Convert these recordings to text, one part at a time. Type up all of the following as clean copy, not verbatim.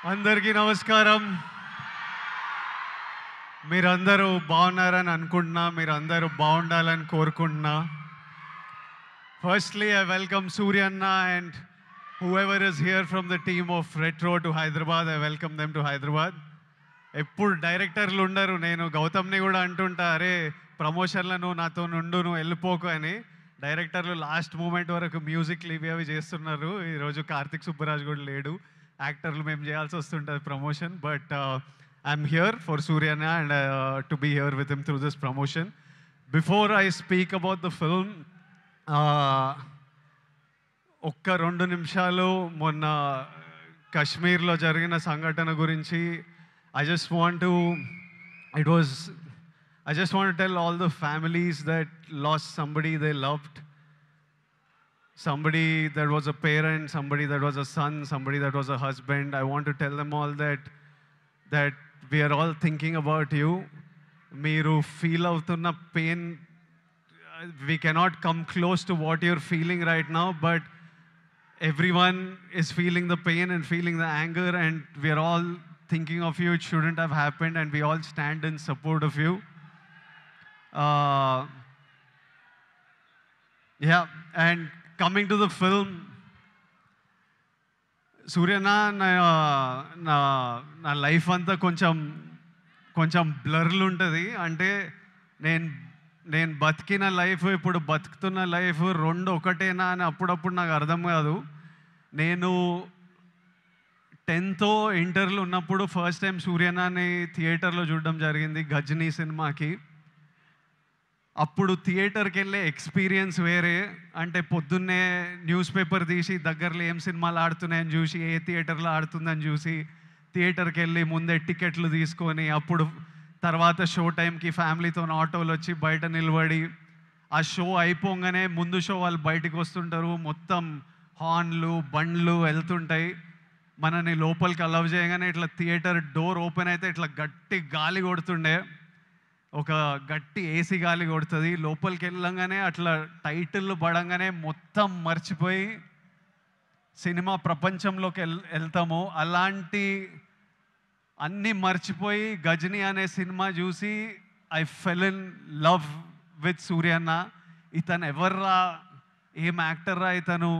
అందరికీ నమస్కారం. మీరందరూ బాగున్నారని అనుకుంటున్నా. మీరందరూ బాగుండాలని కోరుకుంటున్నా. Firstly, I welcome Surya Anna and whoever is here from the team of Retro to Hyderabad. I welcome them to Hyderabad. ఎప్పుడు డైరెక్టర్లు ఉండరు. నేను గౌతమ్ని కూడా అంటుంటా, అరే ప్రమోషన్లో నువ్వు నాతో నుండు, నువ్వు వెళ్ళిపోకు అని. డైరెక్టర్లు లాస్ట్ మూమెంట్ వరకు మ్యూజిక్లు ఇవి అవి చేస్తున్నారు. ఈరోజు కార్తిక్ సుబ్బరాజ్ కూడా లేడు. యాక్టర్లు మేము చేయాల్సి వస్తుంటుంది promotion. But I'm here for Suryanna and to be here with him through this promotion. Before I speak about the film, ఒక్క 2 నిమిషాలు మొన్న కశ్మీర్లో జరిగిన సంఘటన గురించి I just want to tell all the families that lost somebody they loved, somebody that was a parent, somebody that was a son, somebody that was a husband. I want to tell them all that we are all thinking about you. Meeru feel avtunna pain, we cannot come close to what you're feeling right now, but everyone is feeling the pain and feeling the anger, and we are all thinking of you. It shouldn't have happened, and we all stand in support of you. Yeah, and coming to the film, Suryana na life anta కొంచెం బ్లర్లు ఉంటుంది. అంటే నేను బతికిన life, ఇప్పుడు బతుకుతున్న life రెండు ఒకటేనా అని అప్పుడప్పుడు నాకు అర్థం కాదు. నేను 10th ఇంటర్లో ఉన్నప్పుడు ఫస్ట్ టైం సూర్యనాని థియేటర్లో చూడడం జరిగింది, గజనీ సినిమాకి. అప్పుడు థియేటర్కి వెళ్ళే ఎక్స్పీరియన్స్ వేరే. అంటే పొద్దున్నే న్యూస్ పేపర్ తీసి దగ్గరలో ఏం సినిమాలు ఆడుతున్నాయని చూసి, ఏ థియేటర్లో ఆడుతుందని చూసి థియేటర్కి వెళ్ళి ముందే టికెట్లు తీసుకొని, అప్పుడు తర్వాత షో టైంకి ఫ్యామిలీతో ఆటోలు వచ్చి బయట నిలబడి, ఆ షో అయిపోగానే ముందు షో వాళ్ళు బయటకు వస్తుంటారు, మొత్తం హార్న్లు బండ్లు వెళ్తుంటాయి. మనని లోపలికి అలవ్ చేయగానే ఇట్లా థియేటర్ డోర్ ఓపెన్ అయితే ఇట్లా గట్టి గాలి కొడుతుండే, ఒక గట్టి ఏసీ గాలి కొడుతుంది. లోపలికి వెళ్ళంగానే అట్లా టైటిల్ పడంగానే మొత్తం మర్చిపోయి సినిమా ప్రపంచంలోకి వెళ్తాము. అలాంటి అన్నీ మర్చిపోయి గజనీ అనే సినిమా చూసి I fell in love with Suryanna. ఇతను ఎవర్రా, ఏం యాక్టర్రా ఇతను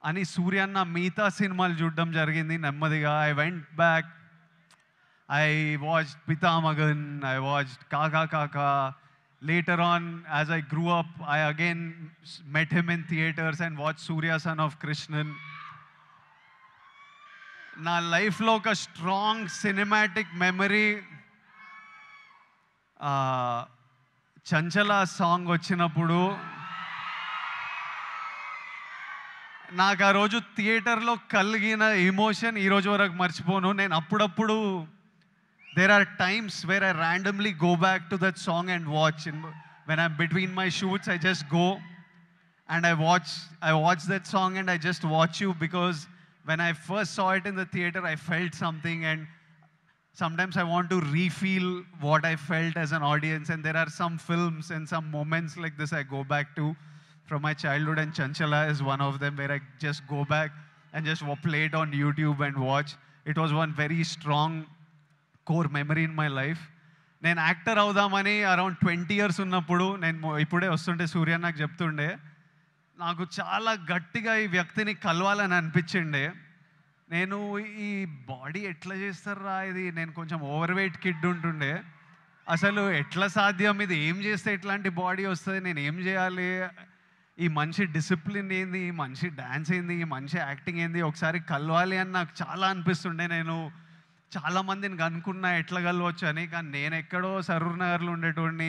అని సూర్యన్న మిగతా సినిమాలు చూడడం జరిగింది నెమ్మదిగా. I went back, I watched Pithamagan, I watched Kaaka Kaaka. Later on, as I grew up, I again met him in theaters and watched Surya Son of Krishnan. నా లైఫ్లో ఒక స్ట్రాంగ్ సినిమాటిక్ మెమరీ, చంచల సాంగ్ వచ్చినప్పుడు నాకు ఆ రోజు థియేటర్లో కలిగిన ఎమోషన్ ఈరోజు వరకు మర్చిపోను. నేను అప్పుడప్పుడు there are times where I randomly go back to that song and watch. When I'm between my shoots, I just go and I watch that song and I just watch you, because when I first saw it in the theater, I felt something, and sometimes I want to refeel what I felt as an audience. And there are some films and some moments like this I go back to from my childhood, and Chanchala is one of them, where I just go back and just play it on YouTube and watch. It was one very strong core memory in my life. నేను actor అవుదామని around 20 years ఉన్నప్పుడు, నేను ఇప్పుడే వస్తుంటే సూర్య నాకు చెప్తుండే, నాకు చాలా గట్టిగా ఈ వ్యక్తిని కలవాలని అనిపించిండే. నేను ఈ బాడీ ఎట్లా చేస్తారా ఇది, నేను కొంచెం ఓవర్ వెయిట్ కిడ్ ఉంటుండే, అసలు ఎట్లా సాధ్యం, ఇది ఏం చేస్తే ఇట్లాంటి బాడీ వస్తుంది, నేను ఏం చేయాలి, ఈ మనిషి డిసిప్లిన్ ఏంది, ఈ మనిషి డ్యాన్స్ ఏంది, ఈ మనిషి యాక్టింగ్ ఏంది, ఒకసారి కలవాలి అని నాకు చాలా అనిపిస్తుండే. నేను చాలామందిని కనుక్కున్నా ఎట్లా కలవచ్చు అని, కానీ నేను ఎక్కడో సరూర్ నగర్లో ఉండేటోడిని,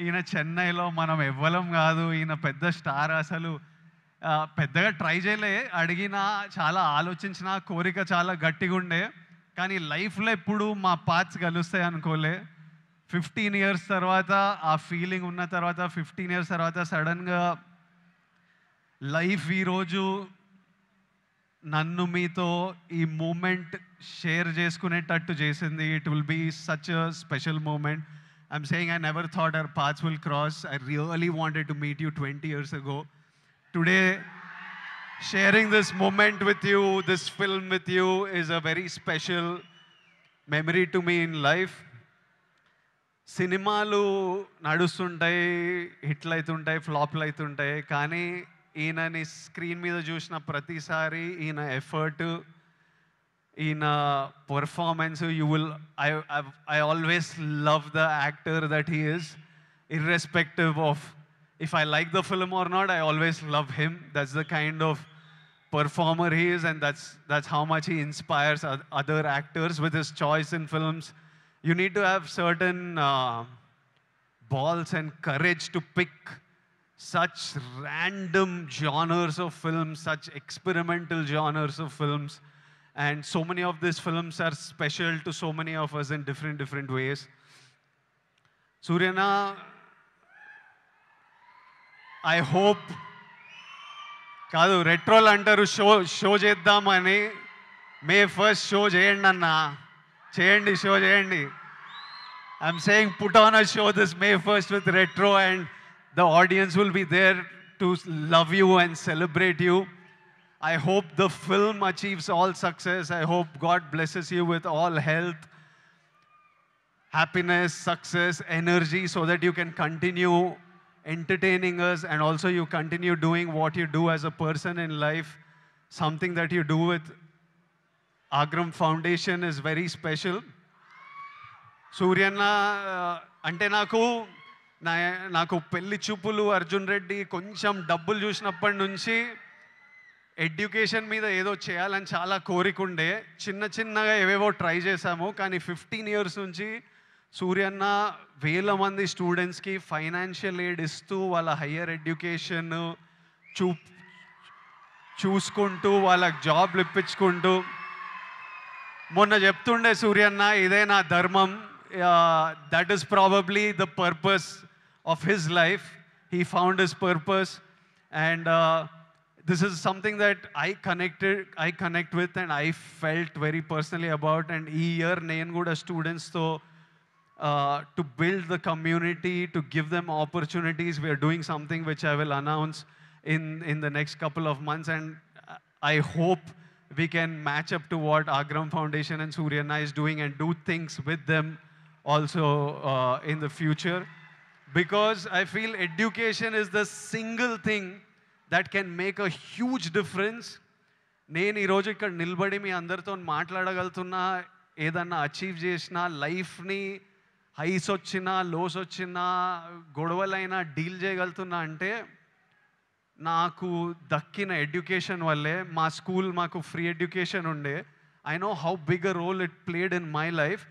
ఈయన చెన్నైలో, మనం ఎవ్వలం కాదు, ఈయన పెద్ద స్టార్. అసలు పెద్దగా ట్రై చేయలే, అడిగినా చాలా ఆలోచించిన, కోరిక చాలా గట్టిగా ఉండే, కానీ లైఫ్లో ఎప్పుడు మా పాత్స్ కలుస్తాయి అనుకోలే. 15 years తర్వాత ఆ ఫీలింగ్ ఉన్న తర్వాత, 15 years తర్వాత సడన్గా లైఫ్ ఈరోజు నన్ను మీతో ఈ మూమెంట్ షేర్ చేసుకునేటట్టు చేసింది. It will be such a special moment. I'm saying I never thought our paths will cross. I really wanted to meet you 20 years ago. Today, sharing this moment with you, this film with you is a very special memory to me in life. సినిమాలు నడుస్తుంటాయి, హిట్లు అవుతుంటాయి, ఫ్లాప్లు అవుతుంటాయి, కానీ ఈయనని screen మీద చూసిన ప్రతిసారి ఈయన ఎఫర్ట్, ఈయన performance, I always love the actor that he is, irrespective of if I like the film or not. I always love him. That's the kind of performer he is, and that's how much he inspires other actors with his choice in films. You need to have certain balls and courage to pick such random genres of films, such experimental genres of films. And so many of these films are special to so many of us in different ways. Suryana, I hope కాదు రెట్రోల్ అంటారు show చేద్దామని. మే 1st show చేయండి అన్న, చేయండి, show చేయండి. I'm saying put on a show this May 1st with retro, and the audience will be there to love you and celebrate you. I hope the film achieves all success. I hope God blesses you with all health, happiness, success, energy, so that you can continue entertaining us, and also you continue doing what you do as a person in life. Something that you do with Agram Foundation is very special. Suryanna, ante నాకు పెళ్లి చూపులు, అర్జున్ రెడ్డి, కొంచెం డబ్బులు చూసినప్పటి నుంచి education మీద ఏదో చేయాలని చాలా కోరికుండే. చిన్నగా ఏవేవో ట్రై చేశాము, కానీ 15 years నుంచి సూర్యన్న వేల మంది స్టూడెంట్స్కి ఫైనాన్షియల్ ఎయిడ్ ఇస్తూ వాళ్ళ హయ్యర్ ఎడ్యుకేషన్ చూసుకుంటూ వాళ్ళకి జాబ్లు ఇప్పించుకుంటూ, మొన్న చెప్తుండే సూర్యన్న, ఇదే నా ధర్మం. That is probably the purpose of his life. He found his purpose, and this is something that I connect with, and I felt very personally about. And ee year nenu kuda students to build the community, to give them opportunities, we are doing something which I will announce in the next couple of months, and I hope we can match up to what Agram Foundation and Suryanna is doing, and do things with them also in the future, because I feel education is the single thing that can make a huge difference. నేను ఈరోజు ఇక్కడ నిలబడి మీ అందరితో మాట్లాడగలుగుతున్నా, ఏదన్నా achieve చేసినా, లైఫ్ని highs వచ్చినా, lows వచ్చినా, గొడవలైనా డీల్ చేయగలుగుతున్నా అంటే నాకు దక్కిన ఎడ్యుకేషన్ వల్లే. మా స్కూల్ మాకు ఫ్రీ ఎడ్యుకేషన్ ఉండే. I know how big a role it played in my life.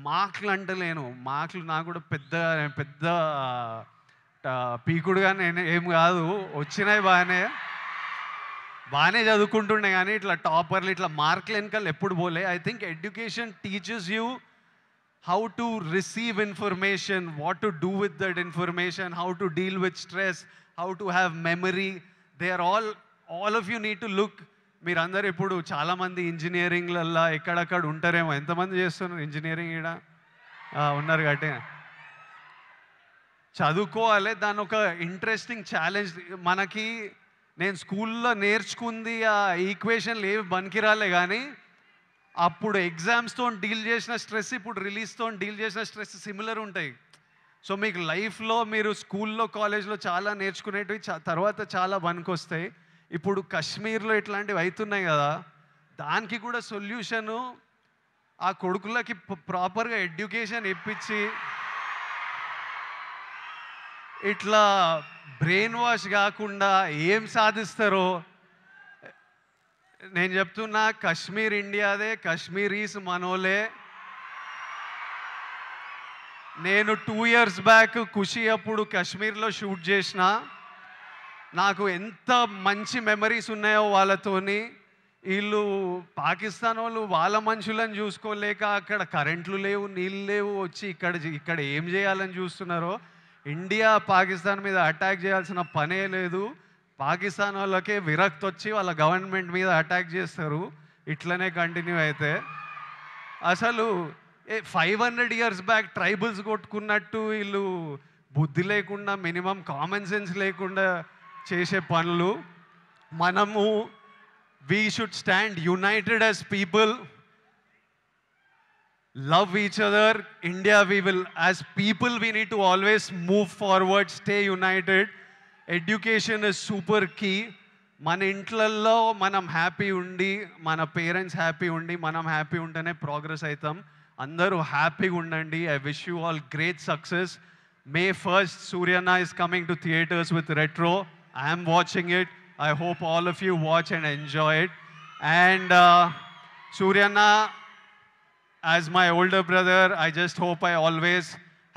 మార్కులు అంటలేను, మార్కులు నాకు కూడా పెద్ద పీకుడుగా నేను ఏం కాదు, వచ్చినాయి బాగానే చదువుకుంటుండే, కానీ ఇట్లా టాపర్లు ఇట్లా మార్కులు వెనకాల ఎప్పుడు పోలే. I think education teaches you how to receive information, what to do with that information, how to deal with stress, how to have memory. They are all of you need to look. మీరందరూ ఇప్పుడు చాలామంది ఇంజనీరింగ్లల్లో ఎక్కడక్కడ ఉంటారేమో. ఎంతమంది చేస్తున్నారు engineering? ఇక్కడ ఉన్నారు కాబట్టి చదువుకోవాలి. దాని ఒక ఇంట్రెస్టింగ్ ఛాలెంజ్ మనకి. నేను స్కూల్లో నేర్చుకుంది ఆ ఈక్వేషన్లు ఏవి పనికిరాలే, కానీ అప్పుడు ఎగ్జామ్స్తో డీల్ చేసిన స్ట్రెస్, ఇప్పుడు రిలీజ్తో డీల్ చేసిన స్ట్రెస్ సిమిలర్ ఉంటాయి. సో మీకు లైఫ్లో మీరు స్కూల్లో, కాలేజ్లో చాలా నేర్చుకునేటివి తర్వాత చాలా పనికొస్తాయి. ఇప్పుడు కాశ్మీర్లో ఇట్లాంటివి అవుతున్నాయి కదా, దానికి కూడా సొల్యూషను ఆ కొడుకులకి ప్రాపర్గా ఎడ్యుకేషన్ ఇప్పించి, ఇట్లా బ్రెయిన్ వాష్ కాకుండా ఏం సాధిస్తారో నేను చెప్తున్నా. కాశ్మీర్ ఇండియాదే, కాశ్మీరీస్ మనోలే. నేను 2 years బ్యాక్ ఖుషి అప్పుడు కాశ్మీర్లో షూట్ చేసిన. నాకు ఎంత మంచి మెమరీస్ ఉన్నాయో వాళ్ళతోని. వీళ్ళు పాకిస్తాన్ వాళ్ళు వాళ్ళ మనుషులను చూసుకోలేక అక్కడ కరెంట్లు లేవు, నీళ్ళు లేవు, వచ్చి ఇక్కడ ఏం చేయాలని చూస్తున్నారో. ఇండియా పాకిస్తాన్ మీద అటాక్ చేయాల్సిన పనే లేదు. పాకిస్తాన్ వాళ్ళకే విరక్తి వచ్చి వాళ్ళ గవర్నమెంట్ మీద అటాక్ చేస్తారు. ఇట్లనే కంటిన్యూ అయితే అసలు 500 years బ్యాక్ ట్రైబల్స్ కొట్టుకున్నట్టు వీళ్ళు బుద్ధి లేకుండా, మినిమం కామన్ సెన్స్ లేకుండా చేసే పనులు. మనము we should stand united as people, love each other. India, we will, as people, we need to always move forward, stay united. Education is super key. మన ఇంట్లల్లో మనం happy ఉండి, మన పేరెంట్స్ హ్యాపీ ఉండి, మనం హ్యాపీ ఉంటేనే ప్రోగ్రెస్ అవుతాం. అందరూ హ్యాపీగా ఉండండి. I wish you all great success. May 1st, Suryana is coming to theaters with Retro. I am watching it. I hope all of you watch and enjoy it. And Suryana, as my older brother, I just hope I always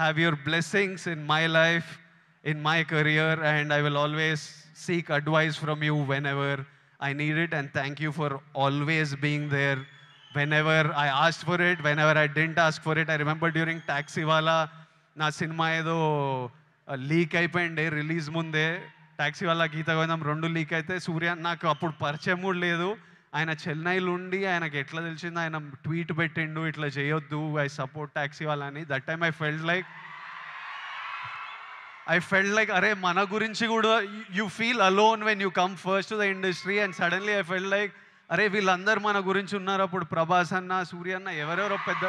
have your blessings in my life, in my career, and I will always seek advice from you whenever I need it. And thank you for always being there whenever I asked for it, whenever I didn't ask for it. I remember during Taxiwala, నా cinema ఏదో leak అయిపోయింది release ముందే. టాక్సీవాలా గీత గోవిందం 2 leak అయితే సూర్య నాకు అప్పుడు పరిచయం కూడా లేదు. ఆయన చెన్నైలో ఉండి ఆయనకి ఎట్లా తెలిసింది, ఆయన ట్వీట్ పెట్టిండు ఇట్లా చేయొద్దు, ఐ సపోర్ట్ టాక్సీవాలా అని. That time I felt like అరే మన గురించి కూడా you feel alone when you come first to the industry. And suddenly I felt like అరే వీళ్ళందరూ మన గురించి ఉన్నారు. అప్పుడు ప్రభాస్ అన్న, సూర్య అన్న, ఎవరెవరో పెద్ద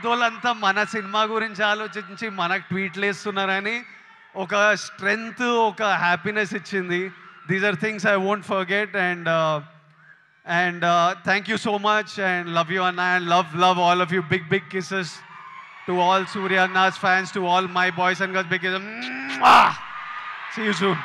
వాళ్ళంతా మన సినిమా గురించి ఆలోచించి మనకు ట్వీట్లు వేస్తున్నారని ఒక స్ట్రెంగ్త్, ఒక హ్యాపీనెస్ ఇచ్చింది. These are things I won't forget. And thank you so much and love you anna. And love all of you. Big kisses to all Surya Anna's fans, to all my boys and girls. Big kisses. See you soon.